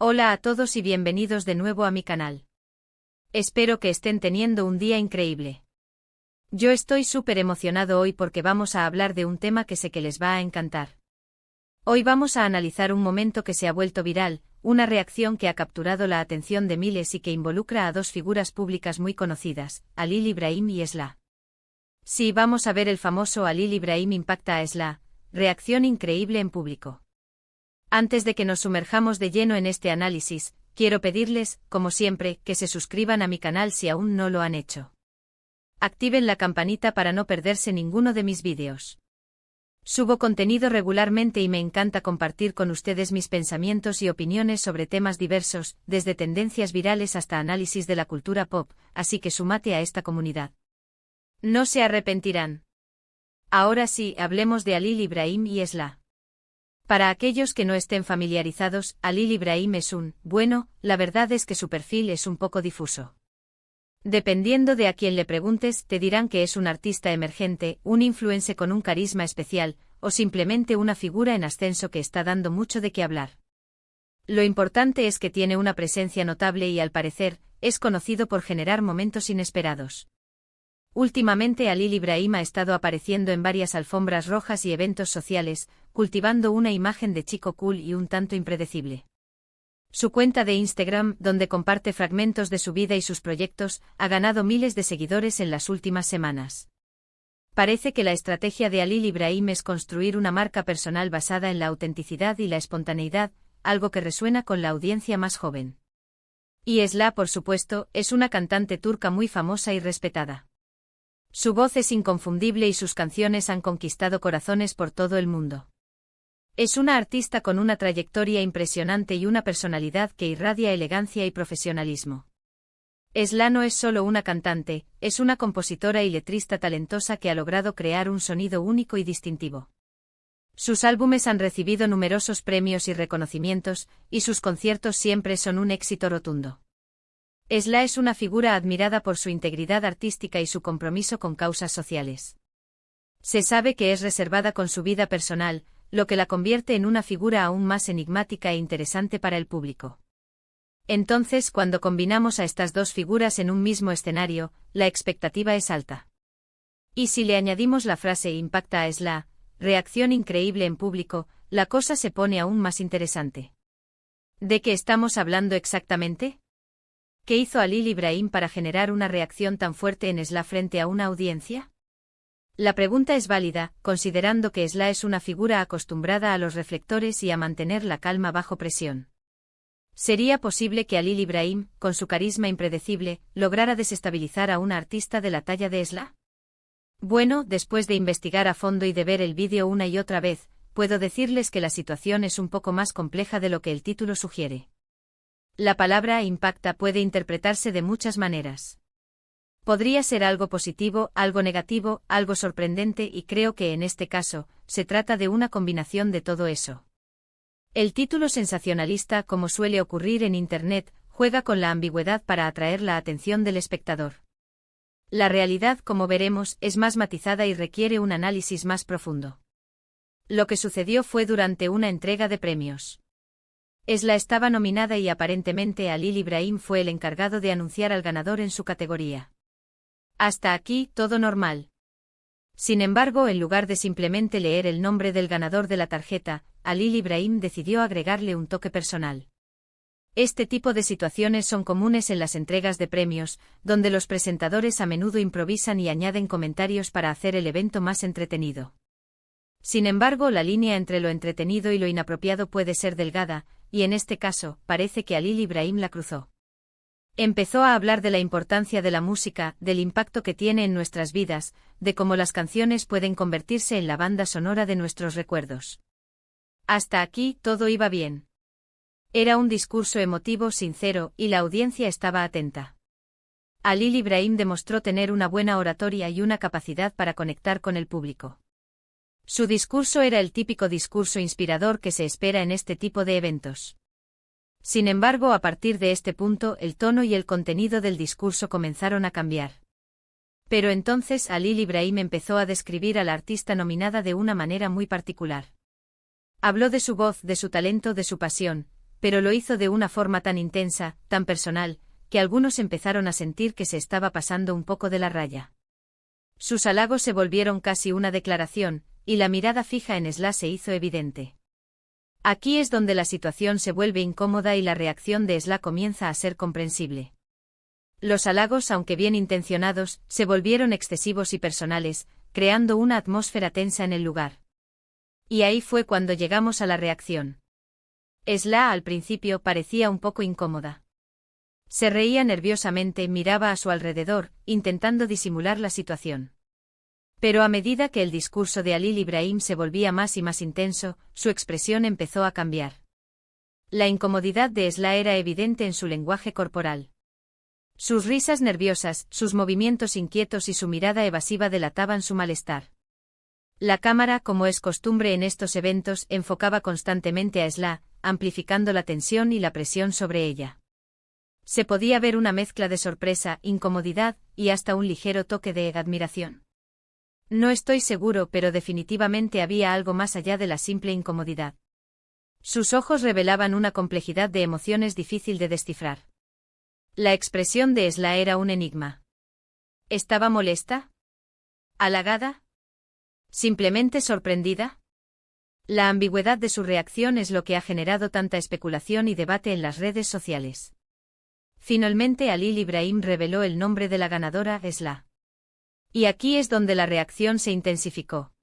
Hola a todos y bienvenidos de nuevo a mi canal. Espero que estén teniendo un día increíble. Yo estoy súper emocionado hoy porque vamos a hablar de un tema que sé que les va a encantar. Hoy vamos a analizar un momento que se ha vuelto viral, una reacción que ha capturado la atención de miles y que involucra a dos figuras públicas muy conocidas, Halil Ibrahim y Esla. Sí, vamos a ver el famoso Halil Ibrahim impacta a Esla, reacción increíble en público. Antes de que nos sumerjamos de lleno en este análisis, quiero pedirles, como siempre, que se suscriban a mi canal si aún no lo han hecho. Activen la campanita para no perderse ninguno de mis vídeos. Subo contenido regularmente y me encanta compartir con ustedes mis pensamientos y opiniones sobre temas diversos, desde tendencias virales hasta análisis de la cultura pop, así que súmate a esta comunidad. No se arrepentirán. Ahora sí, hablemos de Halil Ibrahim y Esla. Para aquellos que no estén familiarizados, Halil Ibrahim la verdad es que su perfil es un poco difuso. Dependiendo de a quién le preguntes, te dirán que es un artista emergente, un influencer con un carisma especial, o simplemente una figura en ascenso que está dando mucho de qué hablar. Lo importante es que tiene una presencia notable y al parecer, es conocido por generar momentos inesperados. Últimamente Halil Ibrahim ha estado apareciendo en varias alfombras rojas y eventos sociales, cultivando una imagen de chico cool y un tanto impredecible. Su cuenta de Instagram, donde comparte fragmentos de su vida y sus proyectos, ha ganado miles de seguidores en las últimas semanas. Parece que la estrategia de Halil Ibrahim es construir una marca personal basada en la autenticidad y la espontaneidad, algo que resuena con la audiencia más joven. Y Esla, por supuesto, es una cantante turca muy famosa y respetada. Su voz es inconfundible y sus canciones han conquistado corazones por todo el mundo. Es una artista con una trayectoria impresionante y una personalidad que irradia elegancia y profesionalismo. Esla no es solo una cantante, es una compositora y letrista talentosa que ha logrado crear un sonido único y distintivo. Sus álbumes han recibido numerosos premios y reconocimientos, y sus conciertos siempre son un éxito rotundo. Esla es una figura admirada por su integridad artística y su compromiso con causas sociales. Se sabe que es reservada con su vida personal, lo que la convierte en una figura aún más enigmática e interesante para el público. Entonces, cuando combinamos a estas dos figuras en un mismo escenario, la expectativa es alta. Y si le añadimos la frase impacta a Esla, reacción increíble en público, la cosa se pone aún más interesante. ¿De qué estamos hablando exactamente? ¿Qué hizo Halil Ibrahim para generar una reacción tan fuerte en Esla frente a una audiencia? La pregunta es válida, considerando que Esla es una figura acostumbrada a los reflectores y a mantener la calma bajo presión. ¿Sería posible que Halil Ibrahim, con su carisma impredecible, lograra desestabilizar a una artista de la talla de Esla? Bueno, después de investigar a fondo y de ver el vídeo una y otra vez, puedo decirles que la situación es un poco más compleja de lo que el título sugiere. La palabra impacta puede interpretarse de muchas maneras. Podría ser algo positivo, algo negativo, algo sorprendente y creo que en este caso, se trata de una combinación de todo eso. El título sensacionalista, como suele ocurrir en Internet, juega con la ambigüedad para atraer la atención del espectador. La realidad, como veremos, es más matizada y requiere un análisis más profundo. Lo que sucedió fue durante una entrega de premios. Esla estaba nominada y aparentemente Halil Ibrahim fue el encargado de anunciar al ganador en su categoría. Hasta aquí, todo normal. Sin embargo, en lugar de simplemente leer el nombre del ganador de la tarjeta, Halil Ibrahim decidió agregarle un toque personal. Este tipo de situaciones son comunes en las entregas de premios, donde los presentadores a menudo improvisan y añaden comentarios para hacer el evento más entretenido. Sin embargo, la línea entre lo entretenido y lo inapropiado puede ser delgada, y en este caso, parece que Halil Ibrahim la cruzó. Empezó a hablar de la importancia de la música, del impacto que tiene en nuestras vidas, de cómo las canciones pueden convertirse en la banda sonora de nuestros recuerdos. Hasta aquí, todo iba bien. Era un discurso emotivo, sincero, y la audiencia estaba atenta. Halil Ibrahim demostró tener una buena oratoria y una capacidad para conectar con el público. Su discurso era el típico discurso inspirador que se espera en este tipo de eventos. Sin embargo, a partir de este punto, el tono y el contenido del discurso comenzaron a cambiar. Pero entonces Halil Ibrahim empezó a describir a la artista nominada de una manera muy particular. Habló de su voz, de su talento, de su pasión, pero lo hizo de una forma tan intensa, tan personal, que algunos empezaron a sentir que se estaba pasando un poco de la raya. Sus halagos se volvieron casi una declaración, y la mirada fija en Esla se hizo evidente. Aquí es donde la situación se vuelve incómoda y la reacción de Esla comienza a ser comprensible. Los halagos, aunque bien intencionados, se volvieron excesivos y personales, creando una atmósfera tensa en el lugar. Y ahí fue cuando llegamos a la reacción. Esla al principio parecía un poco incómoda. Se reía nerviosamente, miraba a su alrededor, intentando disimular la situación. Pero a medida que el discurso de Halil Ibrahim se volvía más y más intenso, su expresión empezó a cambiar. La incomodidad de Esla era evidente en su lenguaje corporal. Sus risas nerviosas, sus movimientos inquietos y su mirada evasiva delataban su malestar. La cámara, como es costumbre en estos eventos, enfocaba constantemente a Esla, amplificando la tensión y la presión sobre ella. Se podía ver una mezcla de sorpresa, incomodidad, y hasta un ligero toque de admiración. No estoy seguro, pero definitivamente había algo más allá de la simple incomodidad. Sus ojos revelaban una complejidad de emociones difícil de descifrar. La expresión de Esla era un enigma. ¿Estaba molesta? ¿Halagada? ¿Simplemente sorprendida? La ambigüedad de su reacción es lo que ha generado tanta especulación y debate en las redes sociales. Finalmente Halil Ibrahim reveló el nombre de la ganadora, Esla. Y aquí es donde la reacción se intensificó.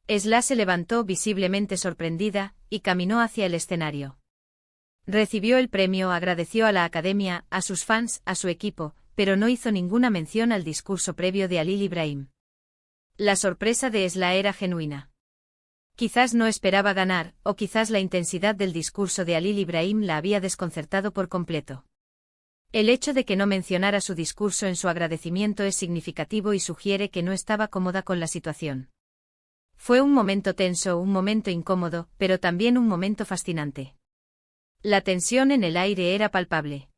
Esla se levantó visiblemente sorprendida, y caminó hacia el escenario. Recibió el premio, agradeció a la academia, a sus fans, a su equipo, pero no hizo ninguna mención al discurso previo de Halil Ibrahim. La sorpresa de Esla era genuina. Quizás no esperaba ganar, o quizás la intensidad del discurso de Halil Ibrahim la había desconcertado por completo. El hecho de que no mencionara su discurso en su agradecimiento es significativo y sugiere que no estaba cómoda con la situación. Fue un momento tenso, un momento incómodo, pero también un momento fascinante. La tensión en el aire era palpable.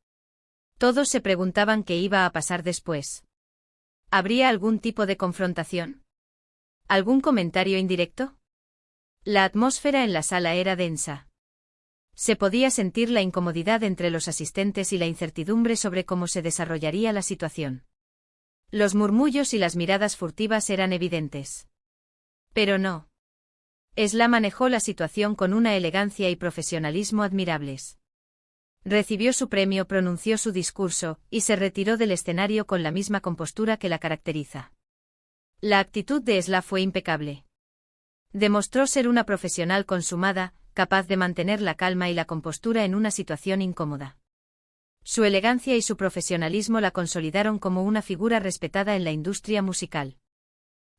Todos se preguntaban qué iba a pasar después. ¿Habría algún tipo de confrontación? ¿Algún comentario indirecto? La atmósfera en la sala era densa. Se podía sentir la incomodidad entre los asistentes y la incertidumbre sobre cómo se desarrollaría la situación. Los murmullos y las miradas furtivas eran evidentes. Pero no. Esla manejó la situación con una elegancia y profesionalismo admirables. Recibió su premio, pronunció su discurso, y se retiró del escenario con la misma compostura que la caracteriza. La actitud de Esla fue impecable. Demostró ser una profesional consumada, capaz de mantener la calma y la compostura en una situación incómoda. Su elegancia y su profesionalismo la consolidaron como una figura respetada en la industria musical.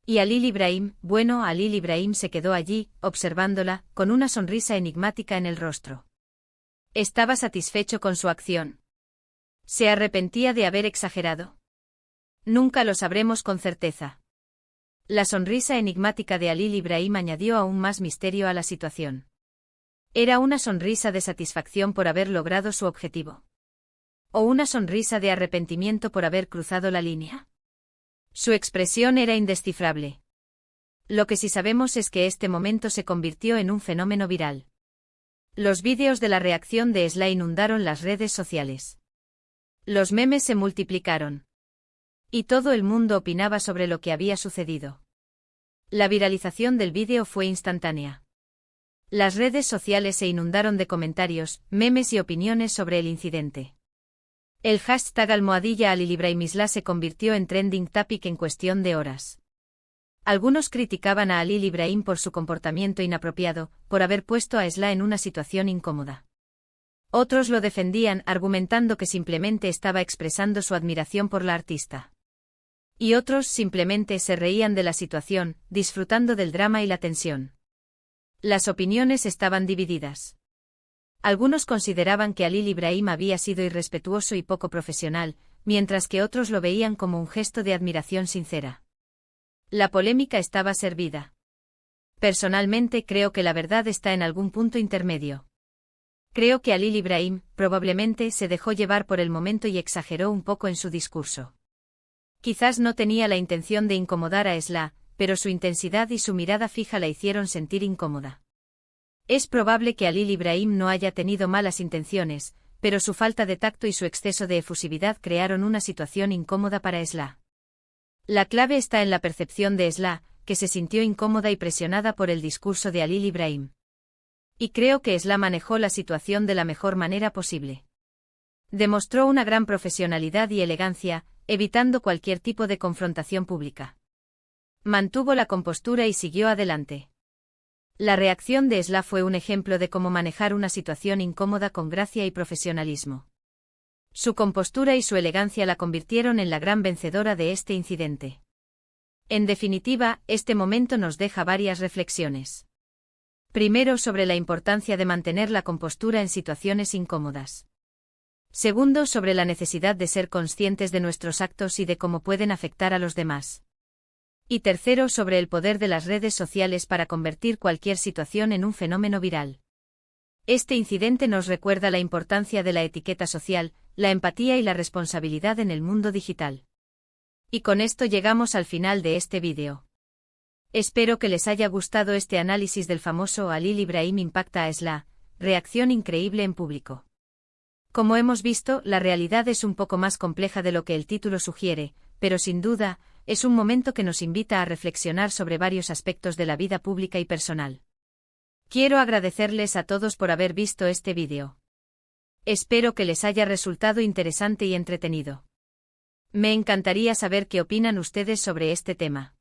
Y Halil Ibrahim, Halil Ibrahim se quedó allí, observándola, con una sonrisa enigmática en el rostro. Estaba satisfecho con su acción. ¿Se arrepentía de haber exagerado? Nunca lo sabremos con certeza. La sonrisa enigmática de Halil Ibrahim añadió aún más misterio a la situación. ¿Era una sonrisa de satisfacción por haber logrado su objetivo? ¿O una sonrisa de arrepentimiento por haber cruzado la línea? Su expresión era indescifrable. Lo que sí sabemos es que este momento se convirtió en un fenómeno viral. Los vídeos de la reacción de Esla inundaron las redes sociales. Los memes se multiplicaron. Y todo el mundo opinaba sobre lo que había sucedido. La viralización del vídeo fue instantánea. Las redes sociales se inundaron de comentarios, memes y opiniones sobre el incidente. El hashtag #Halil Ibrahim Esla se convirtió en trending topic en cuestión de horas. Algunos criticaban a Halil Ibrahim por su comportamiento inapropiado, por haber puesto a Esla en una situación incómoda. Otros lo defendían, argumentando que simplemente estaba expresando su admiración por la artista. Y otros simplemente se reían de la situación, disfrutando del drama y la tensión. Las opiniones estaban divididas. Algunos consideraban que Halil Ibrahim había sido irrespetuoso y poco profesional, mientras que otros lo veían como un gesto de admiración sincera. La polémica estaba servida. Personalmente creo que la verdad está en algún punto intermedio. Creo que Halil Ibrahim, probablemente, se dejó llevar por el momento y exageró un poco en su discurso. Quizás no tenía la intención de incomodar a Esla, pero su intensidad y su mirada fija la hicieron sentir incómoda. Es probable que Halil Ibrahim no haya tenido malas intenciones, pero su falta de tacto y su exceso de efusividad crearon una situación incómoda para Esla. La clave está en la percepción de Esla, que se sintió incómoda y presionada por el discurso de Halil Ibrahim. Y creo que Esla manejó la situación de la mejor manera posible. Demostró una gran profesionalidad y elegancia, evitando cualquier tipo de confrontación pública. Mantuvo la compostura y siguió adelante. La reacción de Esla fue un ejemplo de cómo manejar una situación incómoda con gracia y profesionalismo. Su compostura y su elegancia la convirtieron en la gran vencedora de este incidente. En definitiva, este momento nos deja varias reflexiones. Primero, sobre la importancia de mantener la compostura en situaciones incómodas. Segundo, sobre la necesidad de ser conscientes de nuestros actos y de cómo pueden afectar a los demás. Y tercero, sobre el poder de las redes sociales para convertir cualquier situación en un fenómeno viral. Este incidente nos recuerda la importancia de la etiqueta social, la empatía y la responsabilidad en el mundo digital. Y con esto llegamos al final de este vídeo. Espero que les haya gustado este análisis del famoso Halil Ibrahim impacta a Esla, reacción increíble en público. Como hemos visto, la realidad es un poco más compleja de lo que el título sugiere, pero sin duda, es un momento que nos invita a reflexionar sobre varios aspectos de la vida pública y personal. Quiero agradecerles a todos por haber visto este vídeo. Espero que les haya resultado interesante y entretenido. Me encantaría saber qué opinan ustedes sobre este tema.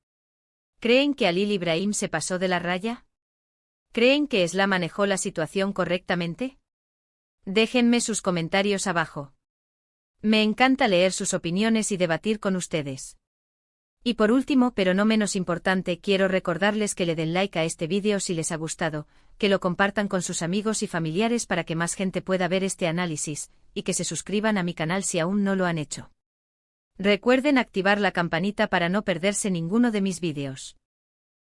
¿Creen que Halil Ibrahim se pasó de la raya? ¿Creen que Esla manejó la situación correctamente? Déjenme sus comentarios abajo. Me encanta leer sus opiniones y debatir con ustedes. Y por último, pero no menos importante, quiero recordarles que le den like a este vídeo si les ha gustado, que lo compartan con sus amigos y familiares para que más gente pueda ver este análisis, y que se suscriban a mi canal si aún no lo han hecho. Recuerden activar la campanita para no perderse ninguno de mis vídeos.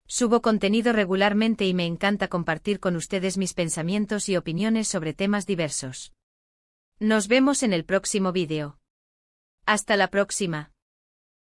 Subo contenido regularmente y me encanta compartir con ustedes mis pensamientos y opiniones sobre temas diversos. Nos vemos en el próximo vídeo. Hasta la próxima.